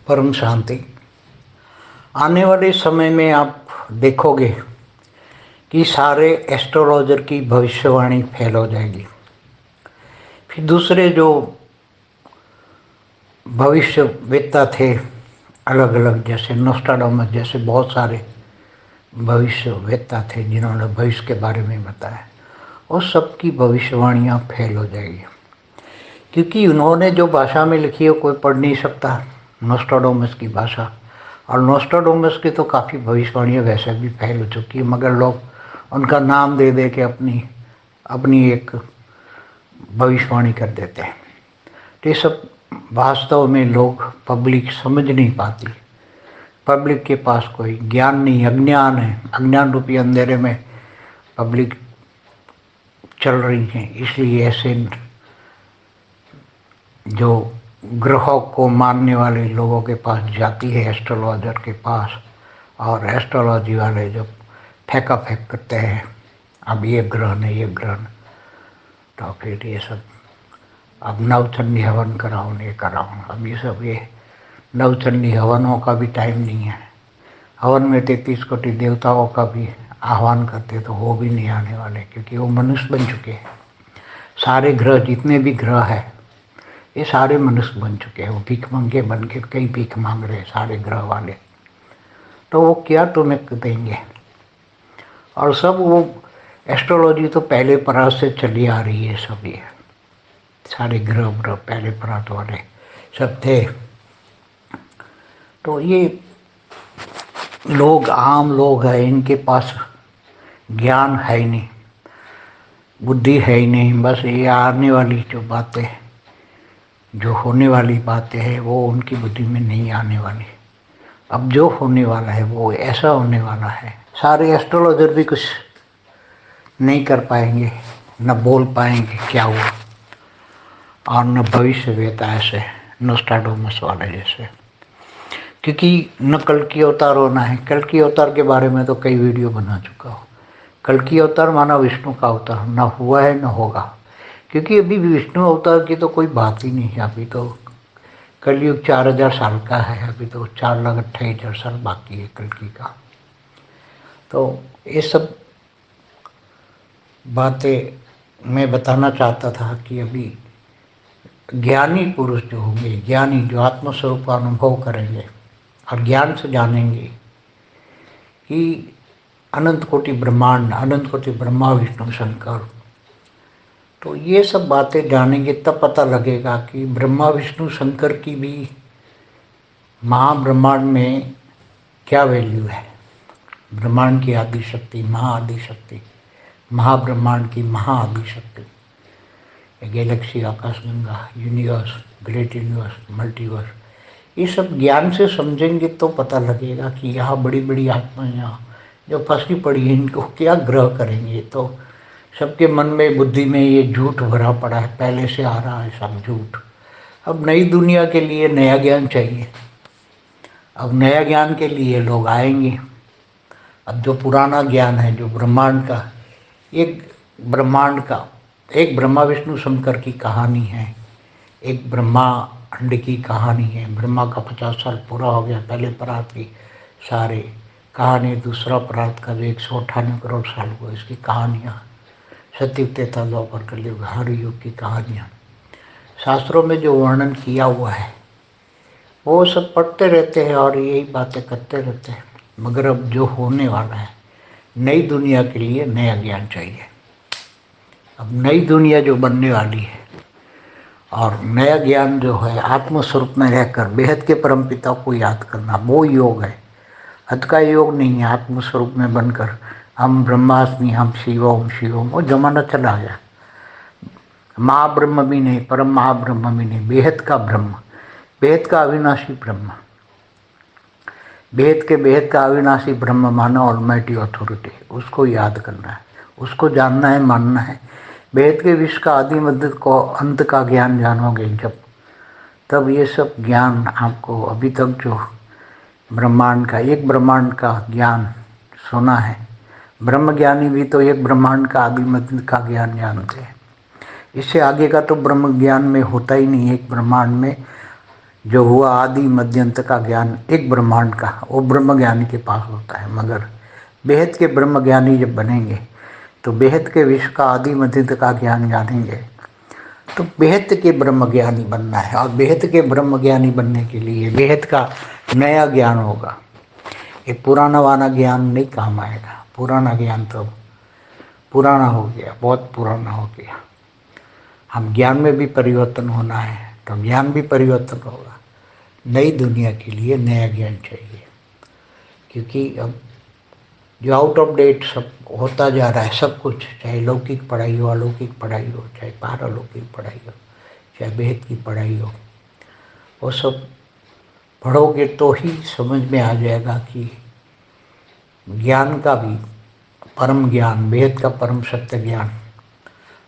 परम शांति। आने वाले समय में आप देखोगे कि सारे एस्ट्रोलॉजर की भविष्यवाणी फेल हो जाएगी। फिर दूसरे जो भविष्यवेत्ता थे अलग अलग, जैसे नोस्ट्राडामस जैसे बहुत सारे भविष्यवेत्ता थे जिन्होंने भविष्य के बारे में बताया, और सबकी भविष्यवाणियाँ फेल हो जाएगी, क्योंकि उन्होंने जो भाषा में लिखी है कोई पढ़ नहीं सकता, नोस्ट्राडामस की भाषा। और नोस्ट्राडामस की तो काफ़ी भविष्यवाणियाँ वैसे भी फेल हो चुकी है, मगर लोग उनका नाम दे दे के अपनी एक भविष्यवाणी कर देते हैं। तो ये सब वास्तव में लोग पब्लिक समझ नहीं पाती। पब्लिक के पास कोई ज्ञान नहीं, अज्ञान है। अज्ञान रूपी अंधेरे में पब्लिक चल रही है। इसलिए ऐसे जो ग्रहों को मानने वाले लोगों के पास जाती है, एस्ट्रोलॉजर के पास, और एस्ट्रोलॉजी वाले जो फेंका फेंक करते हैं, अब ये ग्रह नहीं ये ग्रह, तो फिर ये सब अब नवचंडी हवन कराओ नहीं कराओ, अब ये सब ये नवचंडी हवनों का भी टाइम नहीं है। हवन में 33 कोटि देवताओं का भी आह्वान करते तो वो भी नहीं आने वाले, क्योंकि वो मनुष्य बन चुके हैं। सारे ग्रह जितने भी ग्रह हैं ये सारे मनुष्य बन चुके हैं। वो भीख मंगे बन के कई भीख मांग रहे हैं सारे ग्रह वाले, तो वो क्या तुम्हें देंगे। और सब वो एस्ट्रोलॉजी तो पहले परात से चली आ रही है। सब ये सारे ग्रह पहले परात वाले सब थे। तो ये लोग आम लोग हैं, इनके पास ज्ञान है ही नहीं, बुद्धि है ही नहीं। बस ये आने वाली जो बातें, जो होने वाली बातें हैं वो उनकी बुद्धि में नहीं आने वाली। अब जो होने वाला है वो ऐसा होने वाला है, सारे एस्ट्रोलॉजर भी कुछ नहीं कर पाएंगे, न बोल पाएंगे क्या हुआ, और न भविष्यवेत्ता ऐसे नोस्ट्राडामस वाले जैसे। क्योंकि न कल की अवतार होना है। कल की अवतार के बारे में तो कई वीडियो बना चुका हूँ। कल की अवतार माना विष्णु का अवतार, न हुआ है न होगा, क्योंकि अभी भी विष्णु अवतार की तो कोई बात ही नहीं है। अभी तो कलयुग 4000 साल का है, अभी तो 4,28,000 साल बाकी है कलकी का। तो ये सब बातें मैं बताना चाहता था कि अभी ज्ञानी पुरुष जो होंगे, ज्ञानी जो आत्मस्वरूप का अनुभव करेंगे और ज्ञान से जानेंगे कि अनंत कोटि ब्रह्मांड, अनंत कोटि ब्रह्मा विष्णु शंकर, तो ये सब बातें जानेंगे तब पता लगेगा कि ब्रह्मा विष्णु शंकर की भी महाब्रह्मांड में क्या वैल्यू है। ब्रह्मांड की आदि शक्ति, महाआदि शक्ति, महाब्रह्मांड की महाआदि शक्ति, गैलेक्सी, आकाशगंगा, यूनिवर्स, ग्रेट यूनिवर्स, मल्टीवर्स, ये सब ज्ञान से समझेंगे तो पता लगेगा कि यहाँ बड़ी बड़ी आत्माएं यहाँ जो फंसी पड़ी हैं इनको क्या ग्रह करेंगे। तो सबके मन में, बुद्धि में ये झूठ भरा पड़ा है, पहले से आ रहा है सब झूठ। अब नई दुनिया के लिए नया ज्ञान चाहिए। अब नया ज्ञान के लिए लोग आएंगे। अब जो पुराना ज्ञान है, जो ब्रह्मांड का, एक ब्रह्मा विष्णु शंकर की कहानी है, एक ब्रह्मांड की कहानी है। ब्रह्मा का 50 साल पूरा हो गया, पहले परात की सारे कहानी, दूसरा परात का जो 198 करोड़ साल हुआ, इसकी कहानियाँ, सतयुग, त्रेता, द्वापर, कलयुग, हर युग की कहानियाँ शास्त्रों में जो वर्णन किया हुआ है वो सब पढ़ते रहते हैं और यही बातें करते रहते हैं। मगर अब जो होने वाला है, नई दुनिया के लिए नया ज्ञान चाहिए। अब नई दुनिया जो बनने वाली है, और नया ज्ञान जो है आत्मस्वरूप में रहकर बेहद के परमपिता को याद करना, वो योग है। हद का योग नहीं है। आत्मस्वरूप में बनकर हम ब्रह्मास्मि, हम शिवोम शिवोम, वो जमाना चला गया। महाब्रह्म भी नहीं, परम महाब्रह्म भी नहीं, बेहद का ब्रह्म, बेहद का अविनाशी ब्रह्म, बेहद का अविनाशी ब्रह्म माना, ऑलमाइटी अथॉरिटी, उसको याद करना है, उसको जानना है, मानना है। बेहद के विश्व का आदि मध्य को अंत का ज्ञान जानोगे जब, तब ये सब ज्ञान आपको अभी तक जो ब्रह्मांड का, एक ब्रह्मांड का ज्ञान सुना है, ब्रह्म ज्ञानी भी तो एक ब्रह्मांड का आदि मध्य का ज्ञान जानते हैं। इससे आगे का तो ब्रह्म ज्ञान में होता ही नहीं। एक ब्रह्मांड में जो हुआ आदि मध्य अंत का ज्ञान एक ब्रह्मांड का, वो ब्रह्म ज्ञानी के पास होता है। मगर बेहद के ब्रह्म ज्ञानी जब बनेंगे तो बेहद के विश्व का आदि मध्य अंत का ज्ञान जानेंगे, तो बेहद के ब्रह्म ज्ञानी बनना है। और बेहद के ब्रह्म ज्ञानी बनने के लिए बेहद का नया ज्ञान होगा। ये पुराना वाला ज्ञान नहीं काम आएगा। पुराना ज्ञान तो पुराना हो गया, बहुत पुराना हो गया। हम ज्ञान में भी परिवर्तन होना है तो ज्ञान भी परिवर्तन होगा। नई दुनिया के लिए नया ज्ञान चाहिए, क्योंकि अब जो आउट ऑफ डेट सब होता जा रहा है, सब कुछ, चाहे लौकिक पढ़ाई हो, अलौकिक पढ़ाई हो, चाहे पारलौकिक पढ़ाई हो, चाहे वेद की पढ़ाई हो, वो सब पढ़ोगे तो ही समझ में आ जाएगा कि ज्ञान का भी परम ज्ञान, वेद का परम सत्य ज्ञान,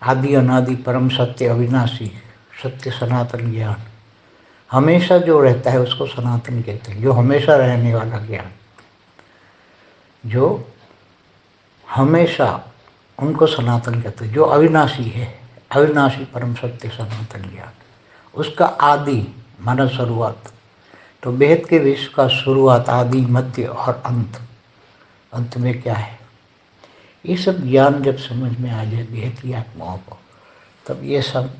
आदि अनादि परम सत्य अविनाशी सत्य सनातन ज्ञान, हमेशा जो रहता है उसको सनातन कहते हैं। जो हमेशा रहने वाला ज्ञान, जो हमेशा, उनको सनातन कहते हैं। जो अविनाशी है, अविनाशी परम सत्य सनातन ज्ञान, उसका आदि माना शुरुआत। तो वेद के विश्व का शुरुआत, आदि, मध्य और अंत, अंत में क्या है, ये सब ज्ञान जब समझ में आ जाए वेद की आत्माओं को, तब ये सब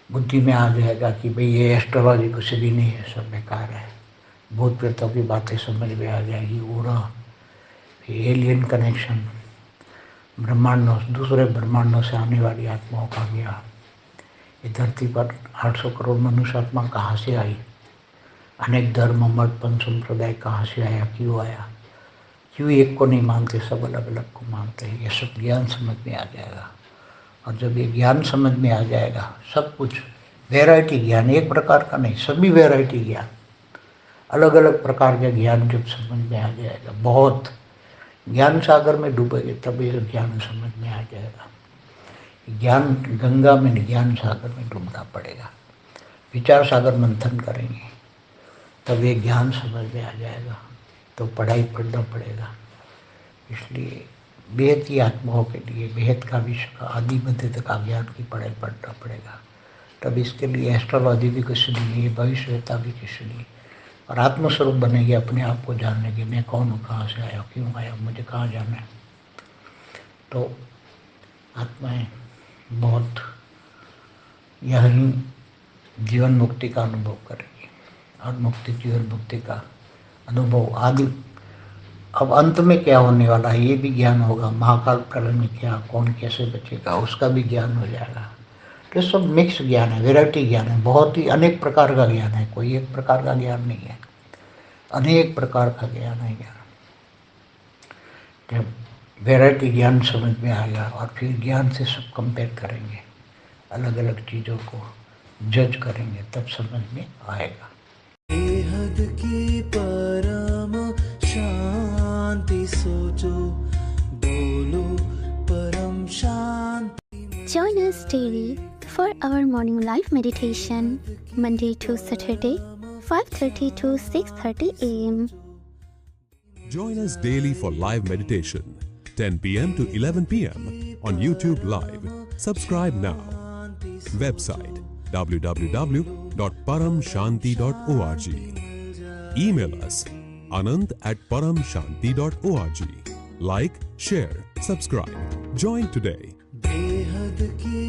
बुद्धि में आ जाएगा कि भाई ये एस्ट्रोलॉजी कुछ भी नहीं है, सब बेकार है। भूत प्रेतों की बातें समझ में आ जाएगी, उड़ा एलियन कनेक्शन, ब्रह्मांडों, दूसरे ब्रह्मांडों से आने वाली आत्माओं का ज्ञान, ये धरती पर 800 करोड़ मनुष्य आत्मा कहाँ से आई, अनेक धर्म मत पंच संप्रदाय कहाँ से आया, क्यों आया, क्यों एक को नहीं मानते, सब अलग अलग को मानते हैं। ये सब ज्ञान समझ में आ जाएगा। और जब ये ज्ञान समझ में आ जाएगा, सब कुछ वैरायटी ज्ञान, एक प्रकार का नहीं, सभी वैरायटी ज्ञान, अलग अलग प्रकार के ज्ञान जब समझ में आ जाएगा, बहुत ज्ञान सागर में डूबेंगे तब ये ज्ञान समझ में आ जाएगा। ज्ञान गंगा में नहीं, ज्ञान सागर में डूबना पड़ेगा। विचार सागर मंथन करेंगे तब ये ज्ञान समझ में आ जाएगा। तो पढ़ाई पढ़ना पड़ेगा। इसलिए वेद की आत्माओं के लिए वेद का विश्व का आदि मध्य तक का ज्ञान की पढ़ाई पढ़ना पड़ेगा। तब इसके लिए एस्ट्रोलॉजी भी कुछ नहीं है, भविष्यता भी कुछ नहीं, और आत्मस्वरूप बनेगी अपने आप को जानने की, मैं कौन हूँ, कहाँ से आया, क्यों आया, मुझे कहाँ जाना है। तो आत्माएं बहुत यही जीवन मुक्ति का अनुभव करेगी, और मुक्ति जीवन मुक्ति का अनुभव आदि। अब अंत में क्या होने वाला है ये भी ज्ञान होगा। महाकाल प्रलय में क्या, कौन कैसे बचेगा, उसका भी ज्ञान हो जाएगा। तो सब मिक्स ज्ञान है, वैरायटी ज्ञान है, बहुत ही अनेक प्रकार का ज्ञान है, कोई एक प्रकार का ज्ञान नहीं है, अनेक प्रकार का ज्ञान है। ज्ञान जब वैरायटी ज्ञान समझ में आएगा और फिर ज्ञान से सब कंपेयर करेंगे, अलग अलग चीज़ों को जज करेंगे, तब समझ में आएगा। बेहद की परम शांति सोचो, बोलो परम शांति। Join us daily for our morning live meditation, Monday to Saturday, 5:30 to 6:30 a.m. Join us daily for live meditation, 10 p.m. to 11 p.m. on YouTube Live. Subscribe now. Website www.paramshanti.org. Email us anand@paramshanti.org. Like, share, subscribe. Join today. बेहद की